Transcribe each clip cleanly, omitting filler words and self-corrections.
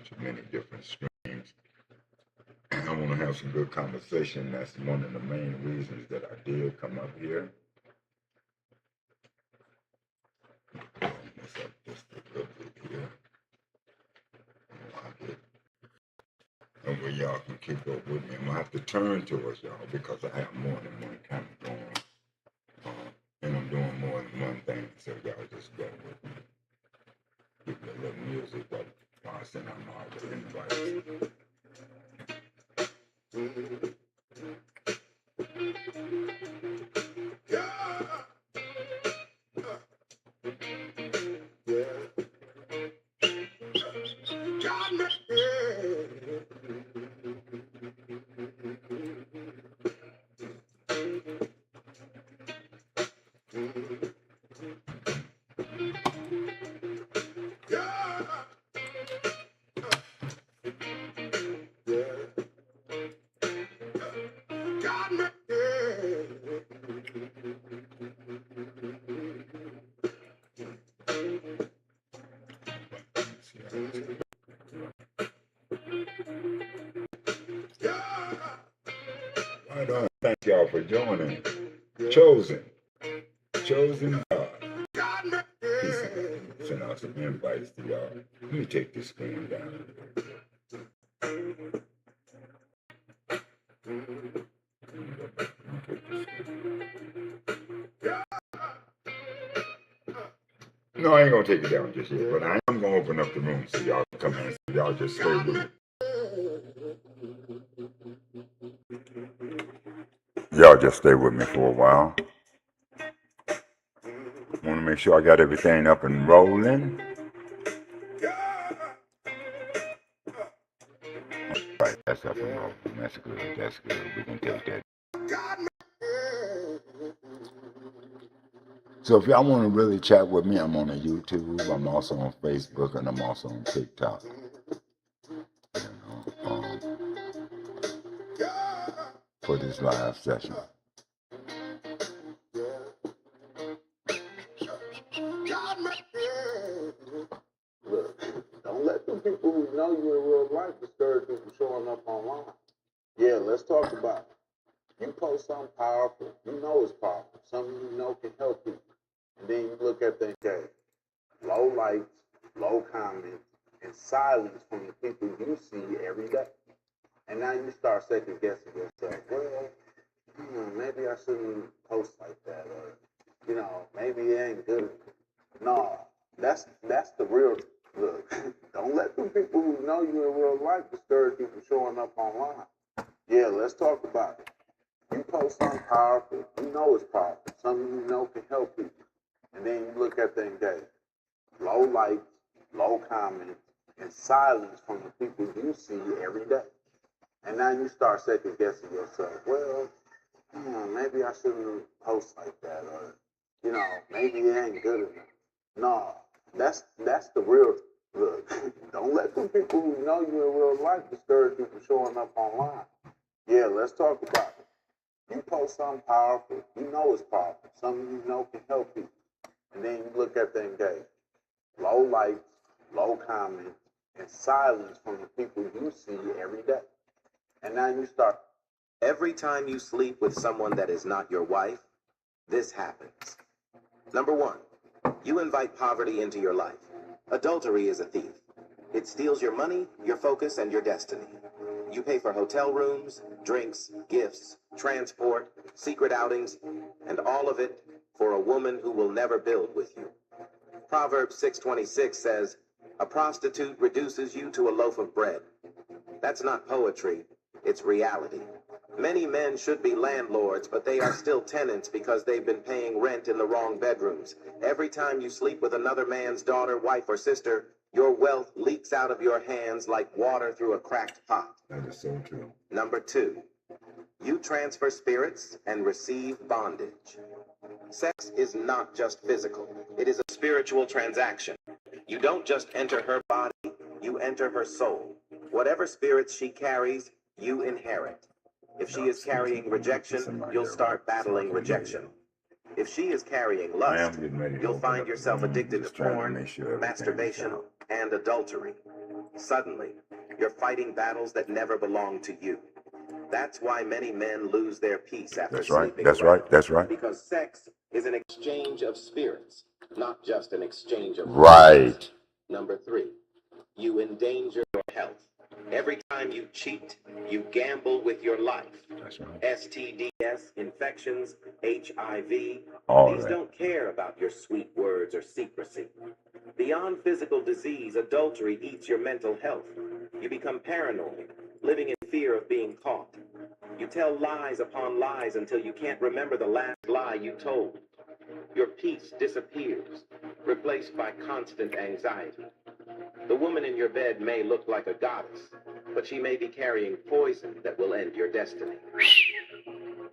bunch of many different streams. And I want to have some good conversation. That's one of the main reasons that I did come up here. Let's up just a little bit here. And where y'all can keep up with me. I'm going to have to turn towards y'all because I have more than one camera going. And I'm doing more than one thing, so y'all just bear with me. Give me a little music while I send out all the invites. Right on. Thank y'all for joining. Chosen God. Peace. Send out some invites to y'all. Let me take this screen down. No, I ain't gonna take it down just yet, but I am gonna open up the room so y'all can come in. So y'all just stay with me. Y'all just stay with me for a while. Want to make sure I got everything up and rolling. Right, that's up and rolling. That's good. That's good. We can take that. So if y'all want to really chat with me, I'm on YouTube. I'm also on Facebook, and I'm also on TikTok. For this live session. Look, don't let the people who know you in real life discourage you from showing up online. Yeah, let's talk about it. You post something powerful, you know it's powerful, something you know can help people. And then you look at the okay, low likes, low comments, and silence from the people you see every day. And now you start second guessing yourself. Well, maybe I shouldn't post like that, or maybe it ain't good enough. No, that's the real look. Don't let the people who know you in real life discourage you from showing up online. Yeah, let's talk about it. You post something powerful, you know it's powerful, something you know can help people. And then you look at the engagement. Low likes, low comments, and silence from the people you see every day. And now you start second guessing yourself. Well, maybe I shouldn't post like that, or maybe it ain't good enough. No, that's the real look. Don't let the people who know you in real life discourage you from showing up online. Yeah, let's talk about it. You post something powerful, you know it's powerful, something you know can help people. And then you look at the engagement. Low likes, low comments, and silence from the people you see every day. And now you start. Every time you sleep with someone that is not your wife, this happens. Number one, you invite poverty into your life. Adultery is a thief. It steals your money, your focus, and your destiny. You pay for hotel rooms, drinks, gifts, transport, secret outings, and all of it for a woman who will never build with you. Proverbs 6:26 says, "A prostitute reduces you to a loaf of bread." That's not poetry, it's reality. Many men should be landlords, but they are still tenants because they've been paying rent in the wrong bedrooms. Every time you sleep with another man's daughter, wife, or sister, your wealth leaks out of your hands like water through a cracked pot. That is so true. Number two, you transfer spirits and receive bondage. Sex is not just physical. It is a spiritual transaction. You don't just enter her body, you enter her soul. Whatever spirits she carries, you inherit. If she is carrying rejection, you'll start battling rejection. If she is carrying lust, you'll find yourself addicted to porn, masturbation, and adultery. Suddenly, you're fighting battles that never belong to you. That's why many men lose their peace after sleeping around. That's right. Because sex is an exchange of spirits, not just an exchange of Right. bodies. Number 3, you endanger your health. Every time you cheat, you gamble with your life. That's right. STDs, infections, HIV, All these that. don't care about your sweet words or secrecy. Beyond physical disease, adultery eats your mental health. You become paranoid, living in fear of being caught. You tell lies upon lies until you can't remember the last lie you told. Your peace disappears, replaced by constant anxiety. The woman in your bed may look like a goddess, but she may be carrying poison that will end your destiny.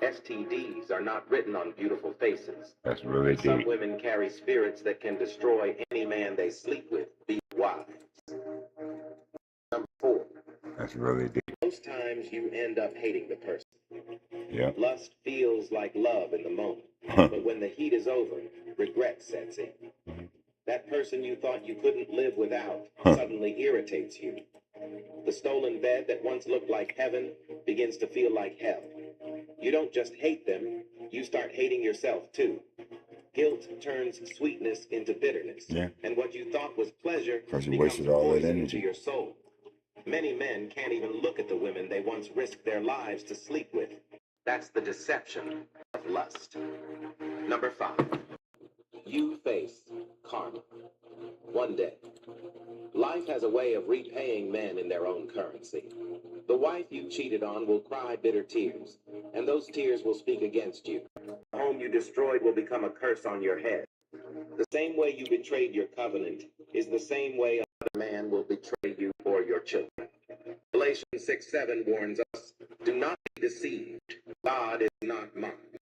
STDs are not written on beautiful faces. That's really Some deep. women carry spirits that can destroy any man they sleep with. Be wise. Number 4. That's really deep. Most times you end up hating the person. Yeah. Lust feels like love in the moment, but when the heat is over, regret sets in. That person you thought you couldn't live without suddenly irritates you. The stolen bed that once looked like heaven begins to feel like hell. You don't just hate them, you start hating yourself too. Guilt turns sweetness into bitterness. Yeah. And what you thought was pleasure Because you becomes wasted all that poison energy. to your soul. Many men can't even look at the women they once risked their lives to sleep with. That's the deception of lust. Number 5. You face karma. One day, life has a way of repaying men in their own currency. The wife you cheated on will cry bitter tears, and those tears will speak against you. The home you destroyed will become a curse on your head. The same way you betrayed your covenant is the same way another man will betray you or your children. Galatians 6:7 warns us, do not be deceived. God is not mocked.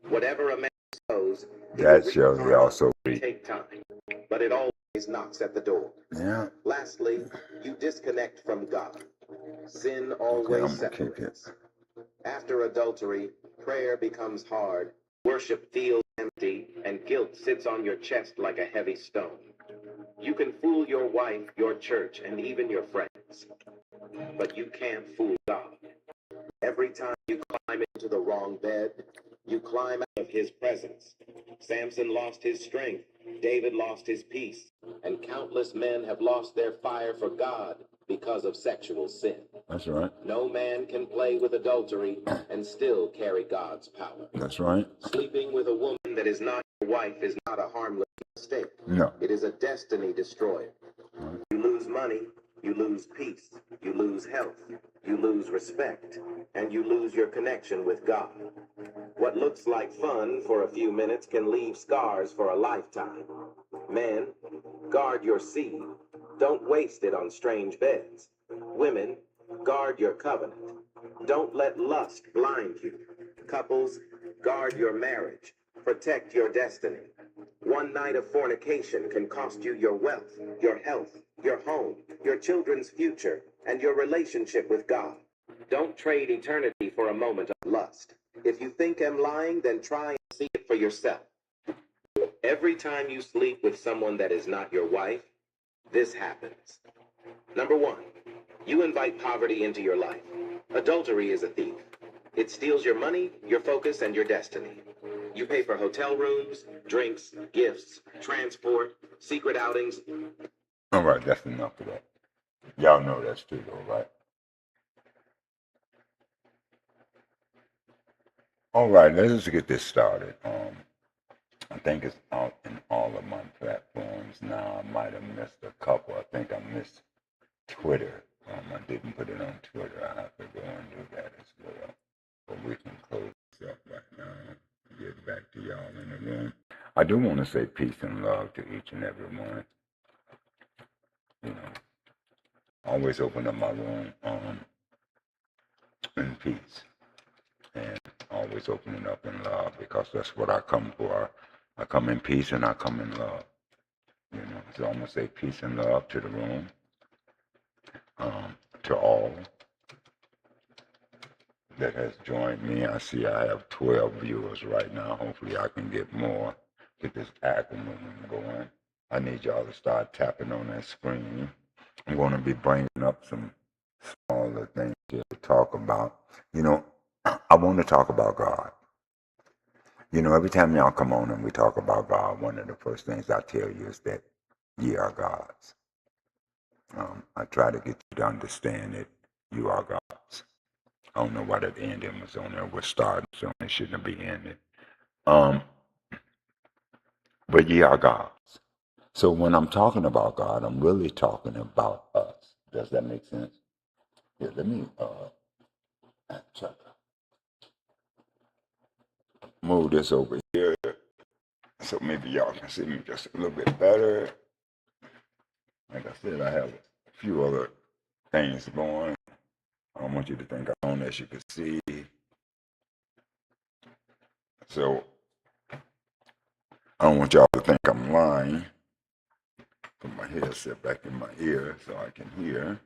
Whatever a man sows, That shows you also reap. take time, but it always knocks at the door. Yeah. Lastly, you disconnect from God. Sin Okay, always I'm gonna keep it. separates. After adultery, prayer becomes hard, worship feels empty, and guilt sits on your chest like a heavy stone. You can fool your wife, your church, and even your friends, but you can't fool God. Every time you climb into the wrong bed, you climb out of his presence. Samson lost his strength, David lost his peace, and countless men have lost their fire for God because of sexual sin. That's right. No man can play with adultery and still carry God's power. That's right. Sleeping with a woman that is not your wife is not a harmless mistake. No. It is a destiny destroyer. You lose money, you lose peace, you lose health, you lose respect, and you lose your connection with God. What looks like fun for a few minutes can leave scars for a lifetime. Men, guard your seed. Don't waste it on strange beds. Women, guard your covenant. Don't let lust blind you. Couples, guard your marriage. Protect your destiny. One night of fornication can cost you your wealth, your health, your home, your children's future, and your relationship with God. Don't trade eternity for a moment of lust. If you think I'm lying, then try and see it for yourself. Every time you sleep with someone that is not your wife, this happens. Number 1, you invite poverty into your life. Adultery is a thief. It steals your money, your focus, and your destiny. You pay for hotel rooms, drinks, gifts, transport, secret outings. All right, that's enough of that. Y'all know that's true, though, right? All right, let's get this started. I think it's out in all of my platforms now. I might have missed a couple. I think I missed Twitter. I didn't put it on Twitter. I have to go and do that as well. But we can close this up right now. Get back to y'all in the room. I do want to say peace and love to each and every one. You know, always open up my room in peace, and always open it up in love, because that's what I come for. I come in peace and I come in love. You know, so I'm gonna say peace and love to the room, to all that has joined me. I see I have 12 viewers right now. Hopefully I can get more, get this acronym going. I need y'all to start tapping on that screen I'm going to be bringing up some smaller things here to talk about. You know, I want to talk about God. You know, every time y'all come on and we talk about God, one of the first things I tell you is that ye are gods. I try to get you to understand that you are gods. I don't know why that ending was on there. We're starting, so it shouldn't be ended. But ye are gods. So when I'm talking about God, I'm really talking about us. Does that make sense? Yeah, let me try to move this over here so maybe y'all can see me just a little bit better. Like I said, I have a few other things going. I don't want you to think I'm on as you can see. So I don't want y'all to think I'm lying. Put my headset back in my ear so I can hear.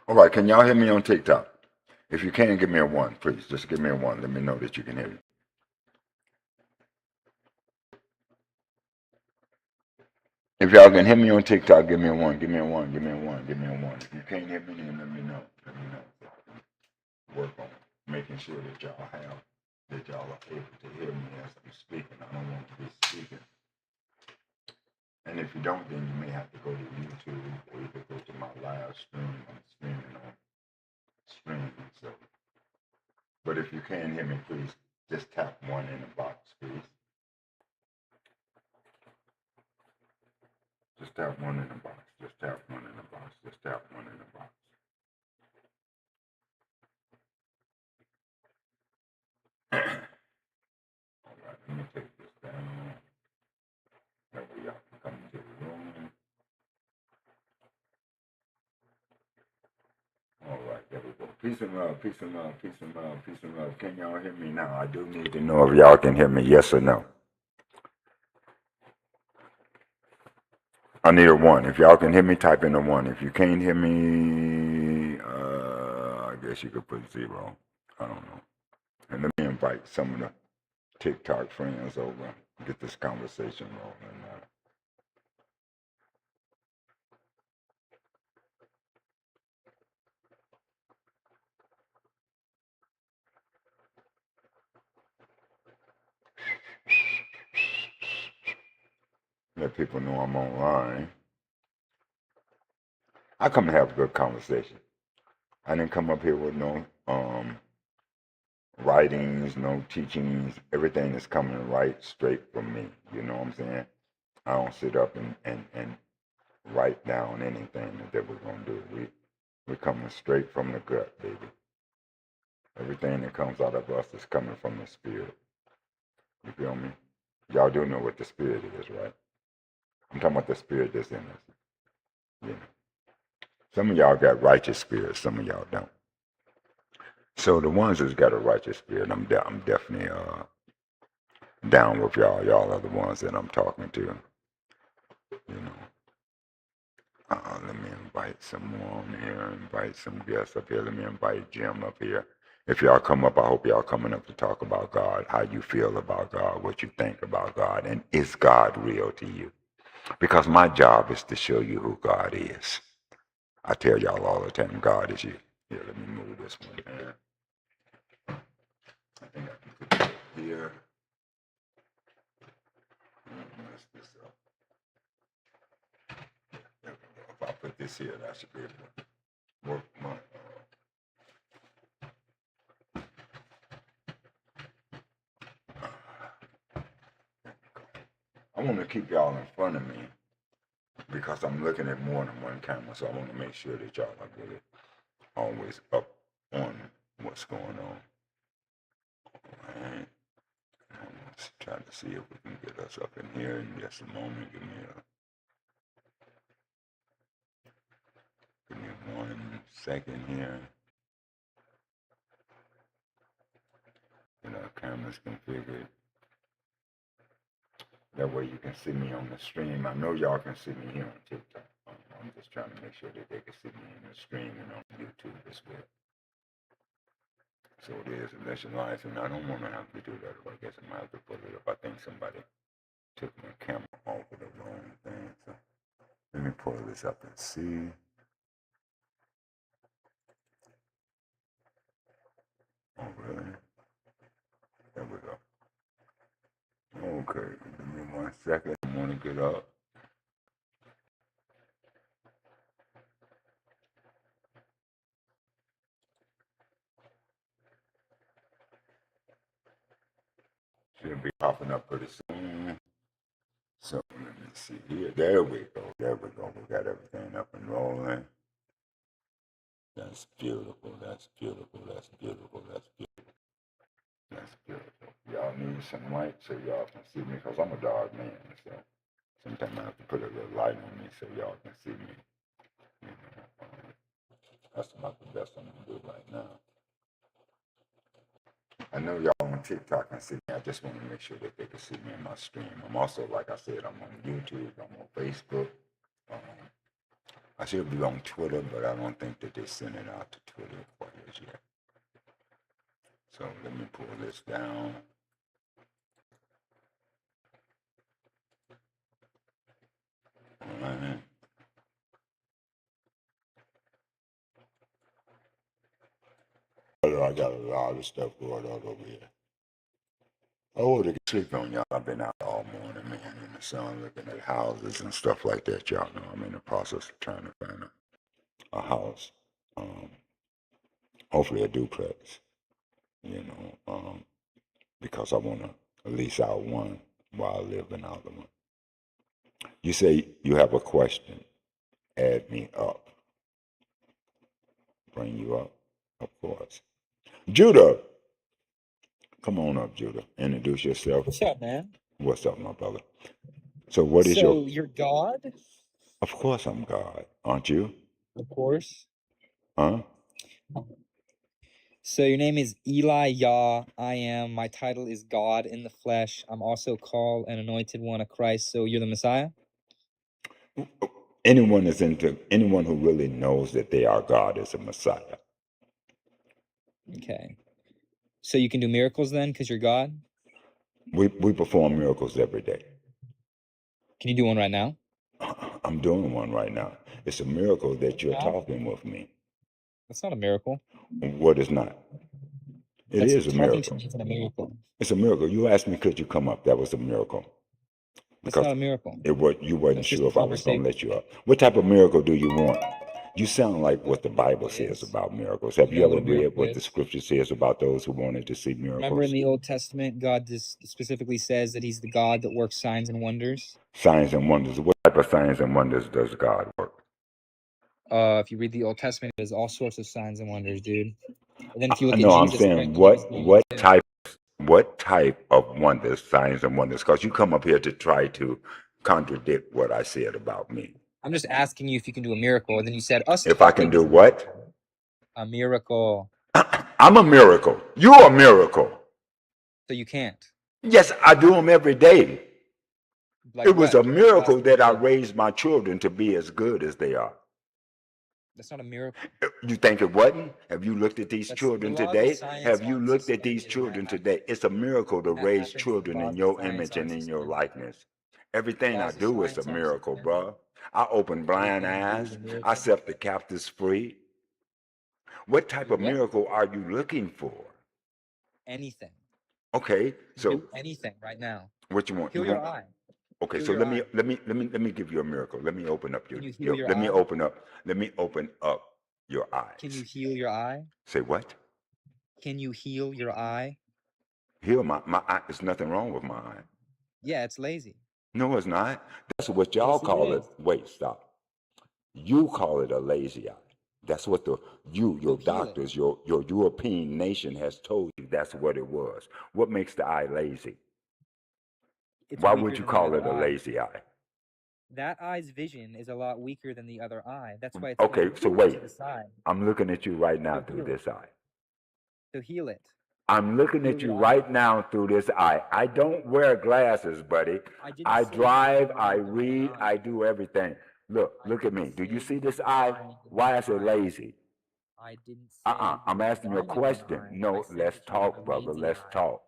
All right, can y'all hear me on TikTok? If you can, give me a 1, please. Just give me a 1. Let me know that you can hear me. If y'all can hear me on TikTok, give me a 1. Give me a 1. Give me a 1. Give me a 1. If you can't hear me, then let me know. Let me know. So I can work on making sure that y'all are able to hear me as I'm speaking. I don't want to be speaking. And if you don't, then you may have to go to YouTube or you could go to my live stream. I'm streaming on streaming. So, but if you can hear me, please just tap 1 in the box, please. Just tap 1 in the box. Just tap 1 in the box. Just tap 1 in the box. All right, let me take this down. That way y'all can come into the room. All right, there we go. Peace and love, peace and love, peace and love, peace and love. Can y'all hear me now? I do need to know if y'all can hear me, yes or no. I need a 1. If y'all can hear me, type in a 1. If you can't hear me, I guess you could put 0. I don't know. And let me invite some of the TikTok friends over. Get this conversation rolling. Let people know I'm online. I come to have a good conversation. I didn't come up here with no writings, no teachings. Everything is coming right straight from me. You know what I'm saying? I don't sit up and write down anything that we're gonna do. We're coming straight from the gut, baby. Everything that comes out of us is coming from the spirit. You feel me? Y'all do know what the spirit is, right? I'm talking about the spirit that's in us. You know. Some of y'all got righteous spirits, some of y'all don't. So the ones that's got a righteous spirit, I'm definitely down with y'all. Y'all are the ones that I'm talking to. You know. Let me invite some more on here. Invite some guests up here. Let me invite Jim up here. If y'all come up, I hope y'all coming up to talk about God, how you feel about God, what you think about God, and is God real to you? Because my job is to show you who God is. I tell y'all all the time, God is you. Here, let me move this one here. I think I can put it here. Mess this up. There we go. If I put this here, that should be able to work my. I want to keep y'all in front of me because I'm looking at more than one camera, so I want to make sure that y'all are really always up on what's going on. All right. Let's try to see if we can get us up in here in just a moment. Give me 1 second here. Get our cameras configured. That way you can see me on the stream. I know y'all can see me here on TikTok. I'm just trying to make sure that they can see me in the stream and on YouTube as well. So it is, unless you're live, and I don't want to have to do that. I guess I might have to put it up. I think somebody took my camera off of the wrong thing. So let me pull this up and see. Oh, really? There we go. Okay, give me 1 second. I want to get up. Should be popping up pretty soon. So let me see here. There we go. There we go. We got everything up and rolling. That's beautiful. That's beautiful. That's beautiful. That's beautiful. That's beautiful. Y'all need some light so y'all can see me because I'm a dark man. So sometimes I have to put a little light on me so y'all can see me. You know, that's about the best I'm going to do right now. I know y'all on TikTok can see me. I just want to make sure that they can see me in my stream. I'm also, like I said, I'm on YouTube. I'm on Facebook. I should be on Twitter, but I don't think that they're sending it out to Twitter quite as yet. So let me pull this down. All right. I got a lot of stuff going on over here. I want to sleep on y'all. I've been out all morning, man, in the sun, looking at houses and stuff like that. Y'all know I'm in the process of trying to find a house. Hopefully a duplex, you know, because I want to lease out one while I live in the other one. You say you have a question. Add me up. Bring you up, of course. Judah, come on up, Judah. Introduce yourself. What's up, man? What's up, my brother? So what is So you're God? Of course I'm God, aren't you? Of course. Huh? So your name is Eli Yah. I am. My title is God in the flesh. I'm also called an anointed one of Christ. So you're the Messiah? Anyone who really knows that they are God is a Messiah. Okay. So you can do miracles then because you're God? We perform miracles every day. Can you do one right now? I'm doing one right now. It's a miracle that you're talking with me. That's not a miracle. What is not? It That's is a talking to miracle. me isn't a miracle. It's a miracle. You asked me, could you come up? That was a miracle. That's not a miracle. You wasn't That's just sure a if I was going conversation. to let you up. What type of miracle do you want? You sound like what the Bible says about miracles. Have You you know ever what a read miracle what the is? scripture says about those who wanted to see Remember miracles? in the Old Testament, God just specifically says that he's the God that works signs and wonders? Signs and wonders. What type of signs and wonders does God work? If you read the Old Testament, there's all sorts of signs and wonders, dude. And then if you look I at know. I'm Jesus saying Christ, he was doing what it too. type of wonders, signs and wonders? Because you come up here to try to contradict what I said about me. I'm just asking you if you can do a miracle, and then you said us If I can talking do is what? a miracle. I'm a miracle. You're a miracle. So you can't. Yes, I do them every day. Like It was what? a Give me the last miracle one you that I did. raised my children to be as good as they are. That's not a miracle. You think it wasn't? Have you looked at these That's the children laws of today? science Have you aren't looked at these suspended when that children today? happens. It's a miracle to When that raise happens, the children in laws of your science image and aren't in your suspended. likeness. Everything I Laws of do is a science aren't miracle, suspended. bruh. I open blind Everything you do is eyes. a I miracle. set the captives free. What type You of what? miracle are you looking for? Anything. Okay, so Do anything right now. what you want? Heal your eye. Okay, Heal so your eye. let me give you a miracle. Let me open up Can you heal your let me eye? open up your Can you eyes. heal your eye? Say what? Can you heal your eye? Heal my eye. There's nothing wrong with my eye. Yeah, it's lazy. No, it's not. That's what y'all Yes, it call it. is. Wait, stop. You call it a lazy eye. That's what your So heal it. doctors, your European nation has told you that's what it was. What makes the eye lazy? It's Why weaker would you than the call other it a eye. lazy eye? That eye's vision is a lot weaker than the other eye. That's why it's Okay, going so to wait. the side. I'm looking at you right now So through heal it. this eye. So heal it. I'm looking Heal at you your eye. right now through this eye. I don't wear glasses, buddy. I didn't I say you drive, had I to wear read, one eye. I do everything. Look I at didn't me. Do you say see you this were eye? blind in Why one is it eye. lazy? I didn't say you I'm were asking you a blind in one question. eye. I No, said let's that you have talk, a brother. lazy Let's eye. talk.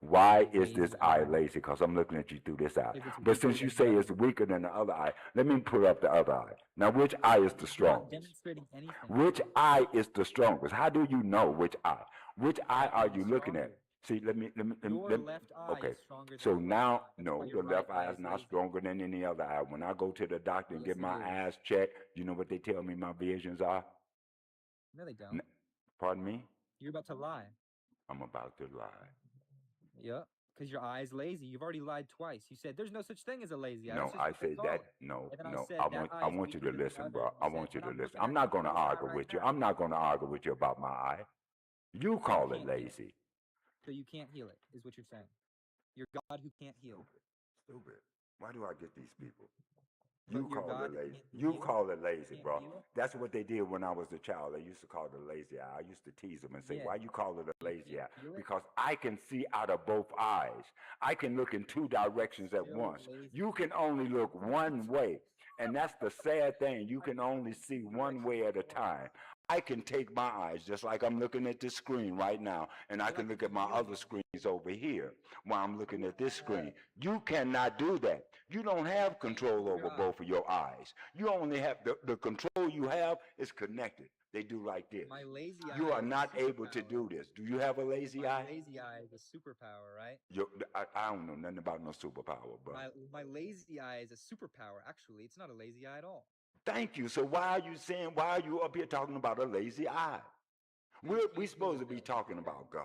Why is this Lazy eye eye. lazy? Because I'm looking at you through this eye. If it's But since weaker you than say the it's other. weaker than the other eye, let me put up the other eye. Now, which eye is the You're not strongest? demonstrating anything. Which eye is the strongest? How do you know which eye? Which eye That are one you is looking at? stronger. See, let me. Your left eye Okay. is stronger than So the left now, eye. That's no, why the your left right eye eye is not lazy. stronger than any other eye. When I go to the doctor and Yes, get it my is. eyes checked, you know what they tell me my visions are? No, they N- don't. Pardon me? You're about to lie. I'm about to lie. Yep, because your eye is lazy. You've already lied twice. You said there's no such thing as a lazy eye. No, That's just I what they say call that. it. No, And then I no. said that eye I is want you weaker to than the listen, other. bro. You I said, want you and to I'm listen. looking I'm at not you going to through this eye argue right with you. now. I'm not going to argue with you about my eye. You call it can't heal it. lazy. So you can't heal it, is what you're saying. You're God who can't heal. Stupid. Why do I get these people? But You you're call God it that lazy. can't You heal? call it lazy, Can't bro. heal? That's what they did when I was a child. They used to call it a lazy eye. I used to tease them and say, Yeah. why you call it a You lazy can't eye? heal it? Because I can see out of both eyes. I can look in two directions at Still once. lazy. You can only look one way. And that's the sad thing. You can only see one way at a time. I can take my eyes just like I'm looking at this screen right now, and I can look at my other screens over here while I'm looking at this screen. You cannot do that. You don't have control over both of your eyes. You only have the control you have is connected. They do like this. My lazy eye You are is a not able to superpower. do this. Do you have a lazy My eye? lazy eye is a superpower, right? I don't know nothing about no superpower, bro. My lazy eye is a superpower. Actually, it's not a lazy eye at all. Thank you. So why are you up here talking about a lazy eye? We supposed to be talking about God.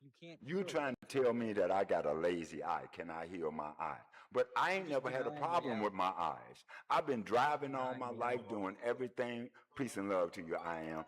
You can't. You trying to tell me that I got a lazy eye? Can I heal my eye? But I ain't never had a problem with my eyes. I've been driving all my life, doing everything. Peace and love to you, I am.